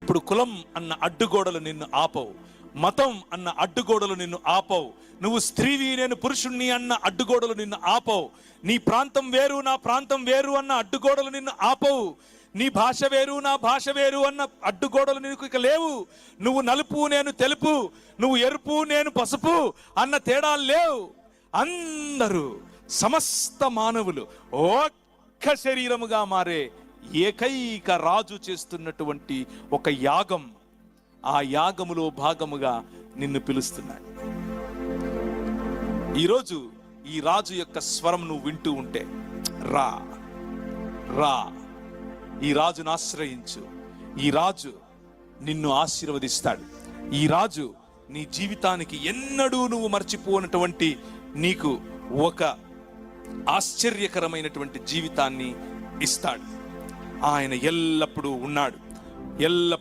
ఇప్పుడు కులం అన్న అడ్డుగోడలు నిన్ను ఆపవు, మతం అన్న అడ్డుగోడలు నిన్ను ఆపవు, నువ్వు స్త్రీవి నేను పురుషుణ్ణి అన్న అడ్డుగోడలు నిన్ను ఆపవు, నీ ప్రాంతం వేరు నా ప్రాంతం వేరు అన్న అడ్డుగోడలు నిన్ను ఆపవు, నీ భాష వేరు నా భాష వేరు అన్న అడ్డుగోడలు నీకు ఇక లేవు. నువ్వు నలుపు నేను తెలుపు, నువ్వు ఎరుపు నేను పసుపు అన్న తేడాలు లేవు. అందరూ సమస్త మానవులు ఒక్క శరీరముగా మారే ఏకైక రాజు చేస్తున్నటువంటి ఒక యాగం, ఆ యాగములో భాగముగా నిన్ను పిలుస్తున్నాడు. ఈరోజు ఈ రాజు యొక్క స్వరం నువ్వు వింటూ ఉంటే రా రా, ఈ రాజును ఆశ్రయించు. ఈ రాజు నిన్ను ఆశీర్వదిస్తాడు. ఈ రాజు నీ జీవితానికి ఎన్నడూ నువ్వు మర్చిపోనటువంటి నీకు ఒక ఆశ్చర్యకరమైనటువంటి జీవితాన్ని ఇస్తాడు. ఆయన ఎల్లప్పుడూ ఉన్నాడు, ఎల్లప్పుడూ